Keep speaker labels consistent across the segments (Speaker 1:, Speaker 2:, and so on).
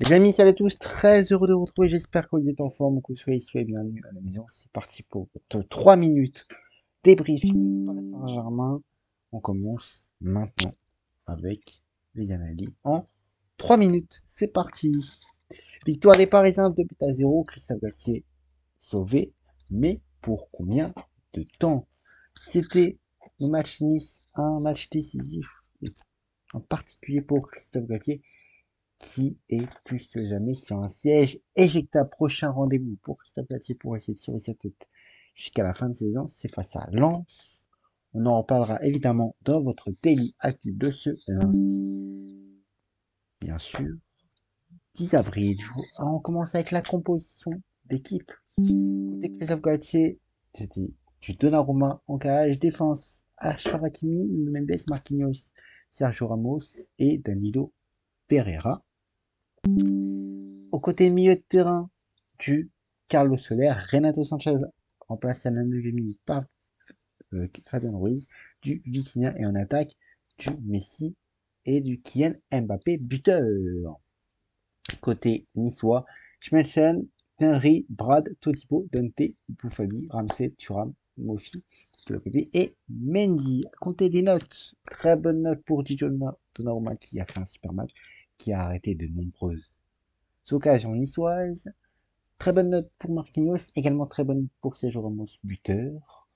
Speaker 1: Les amis, salut à tous, très heureux de vous retrouver, j'espère que vous êtes en forme, que vous soyez bienvenus à la maison. C'est parti pour votre 3 minutes débrief Nice Paris Saint-Germain. On commence maintenant avec les analyses en 3 minutes. C'est parti. Victoire des Parisiens 2-0, Christophe Galtier sauvé, mais pour combien de temps? C'était le match Nice, un match décisif, en particulier pour Christophe Galtier qui est plus que jamais sur un siège éjectable. Prochain rendez-vous pour Christophe Galtier pour essayer de sauver sa tête jusqu'à la fin de saison, c'est face à Lens. On en reparlera évidemment dans votre daily actu de ce lundi. Bien sûr, 10 avril. On commence avec la composition d'équipe. Côté Christophe Galtier, c'était du Donnarumma en cage, défense Achraf Hakimi, Mendes, Marquinhos, Sergio Ramos et Danilo Pereira. Au côté milieu de terrain du Carlos Soler, Renato Sanchez remplace à la 9e minute par Fabien Ruiz, du Vitinha et en attaque du Messi et du Kylian Mbappé buteur. Côté niçois, Schmelzen, Henry, Brad, Todibo, Dante, Bouffali, Ramsey, Thuram, Mofi, et Mendy. Comptez des notes. Très bonne note pour Dijon Donnarumma qui a fait un super match, qui a arrêté de nombreuses occasions niçoises. Très bonne note pour Marquinhos, également très bonne pour Sergio Ramos, buteur.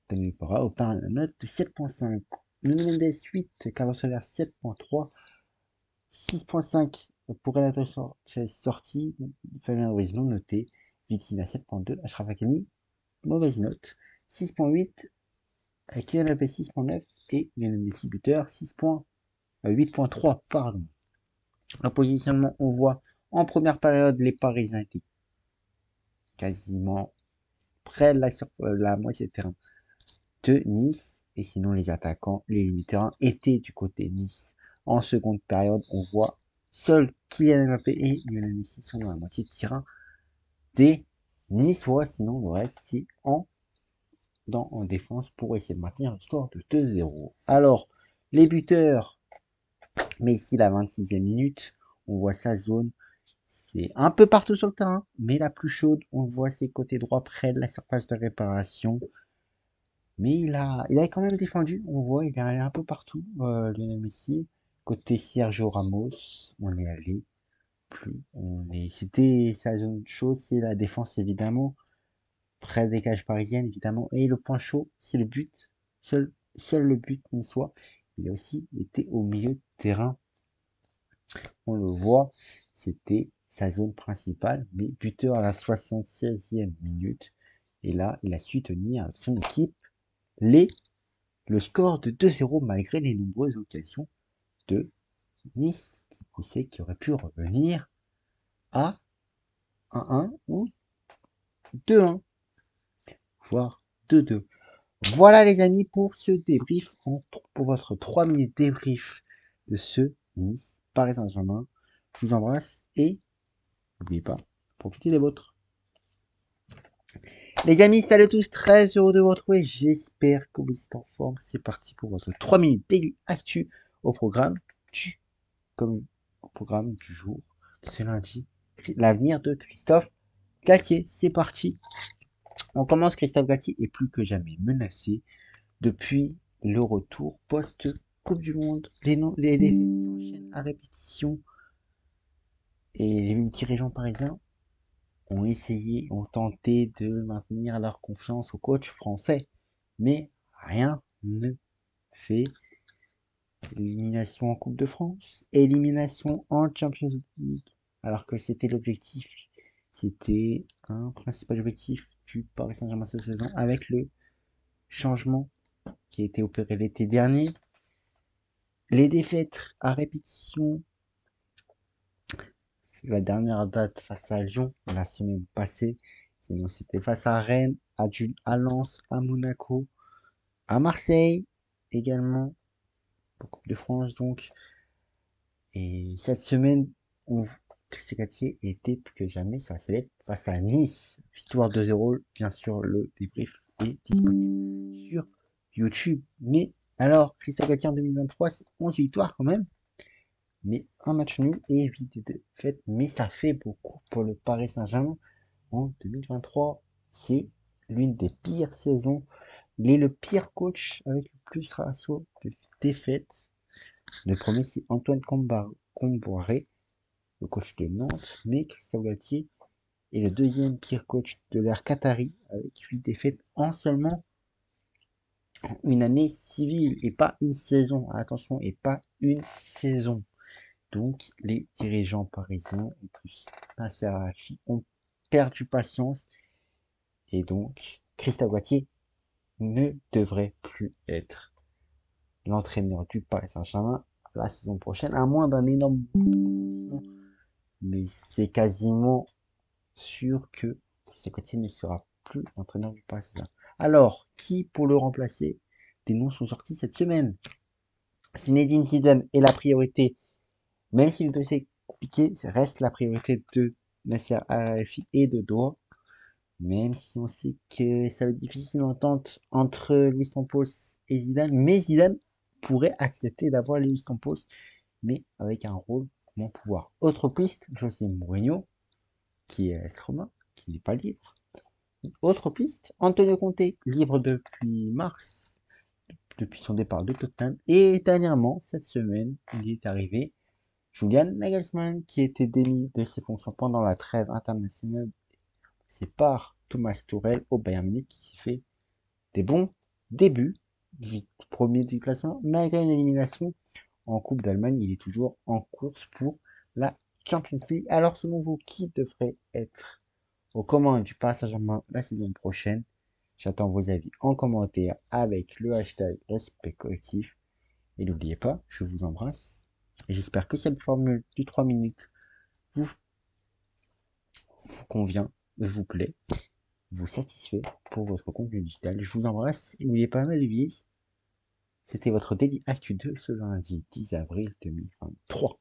Speaker 1: Daniel Parra obtint la note de 7.5. Nuno Mendes 8, Carlos Soler 7.3, 6.5 pour Renato Sanchez sorti, Fabien Ruiz non noté, Vitinha 7.2, Achraf Hakimi mauvaise note, 6.8, Kylian Mbappé 6.9 et Lionel Messi buteur 8.3 pardon. Le positionnement, on voit en première période les Parisiens étaient quasiment près de la moitié de terrain de Nice. Et sinon, les attaquants, les limiteurs étaient du côté Nice. En seconde période, on voit seuls Kylian Mbappé et Lionel Messi sont dans la moitié de terrain des Niçois. Sinon, le reste, c'est en défense pour essayer de maintenir le score de 2-0. Alors, les buteurs, Messi, la 26e minute, on voit sa zone. C'est un peu partout sur le terrain, mais la plus chaude, on voit ses côtés droits près de la surface de réparation. Mais il a quand même défendu, on voit, il est allé un peu partout, Lionel Messi. Côté Sergio Ramos, on est allé c'était sa zone chaude, c'est la défense évidemment, près des cages parisiennes évidemment, et le point chaud, c'est le but, seul le but niçois. Il a aussi été au milieu de terrain, on le voit, c'était sa zone principale, mais buteur à la 76e minute, et là, il a su tenir avec son équipe le score de 2-0 malgré les nombreuses occasions de Nice qui poussait, qui aurait pu revenir à 1-1 ou 2-1, voire 2-2. Voilà les amis pour ce débrief, pour votre 3 minutes débrief de ce Nice Paris Saint-Germain. Je vous embrasse et n'oubliez pas, profitez des vôtres. Les amis, salut à tous, très heureux de vous retrouver. J'espère que vous êtes en forme. C'est parti pour votre 3 minutes daily actu au programme au programme du jour. C'est lundi. L'avenir de Christophe Galtier. C'est parti. On commence. Christophe Galtier est plus que jamais menacé depuis le retour post-Coupe du Monde. Les défaites s'enchaînent à répétition et les dirigeants parisiens ont tenté de maintenir leur confiance au coach français. Mais rien ne fait. Élimination en Coupe de France, élimination en Champions League, alors que c'était l'objectif, c'était un principal objectif du Paris Saint-Germain cette saison avec le changement qui a été opéré l'été dernier. Les défaites à répétition, la dernière date face à Lyon la semaine passée, sinon c'était face à Rennes, à Lens, à Monaco, à Marseille également, pour Coupe de France donc. Et cette semaine, Christophe Galtier était plus que jamais sur la sellette face à Nice. Victoire 2-0. Bien sûr, le débrief est disponible sur YouTube. Mais alors, Christophe Galtier en 2023, c'est 11 victoires quand même. mais un match nul et 8 défaites. Mais ça fait beaucoup pour le Paris Saint-Germain en 2023. C'est l'une des pires saisons. Il est le pire coach avec le plus ratio de défaites. Le premier, c'est Antoine Comboiré, le coach de Nantes, mais Christophe Galtier est le deuxième pire coach de l'ère qatari avec 8 défaites en seulement une année civile et pas une saison. Attention, et pas une saison. Donc, les dirigeants parisiens, et plus Nasser Al-Khelaifi, ont perdu patience et donc Christophe Galtier ne devrait plus être l'entraîneur du Paris Saint-Germain la saison prochaine, à moins d'un énorme rebondissement. Mais c'est quasiment sûr que Christophe Galtier ne sera plus l'entraîneur du Paris Saint-Germain. Alors, qui pour le remplacer? Des noms sont sortis cette semaine. Zinedine Zidane est la priorité, même si le dossier est compliqué, ça reste la priorité de Nasser Al-Khelaifi et de Doha. Même si on sait que ça va être difficile d'entente entre Luis Campos et Zidane, mais Zidane pourrait accepter d'avoir Luis Campos, mais avec un rôle moins pouvoir. Autre piste, José Mourinho, qui est Roma, qui n'est pas libre. Autre piste, Antonio Conte, libre depuis mars, depuis son départ de Tottenham. Et dernièrement, cette semaine, il est arrivé Julian Nagelsmann, qui était démis de ses fonctions pendant la trêve internationale. C'est par Thomas Tuchel au Bayern Munich qui s'est fait des bons débuts, premier du classement, malgré une élimination en Coupe d'Allemagne, il est toujours en course pour la Champions League. Alors selon vous, qui devrait être aux commandes du Paris Saint-Germain la saison prochaine? J'attends vos avis en commentaire avec le hashtag respect collectif. Et n'oubliez pas, je vous embrasse. Et j'espère que cette formule du 3 minutes vous, vous convient, vous plaît, vous satisfait pour votre contenu digital. Je vous embrasse. Et n'oubliez pas, mes devises. C'était votre Daily Actu de ce lundi 10 avril 2023.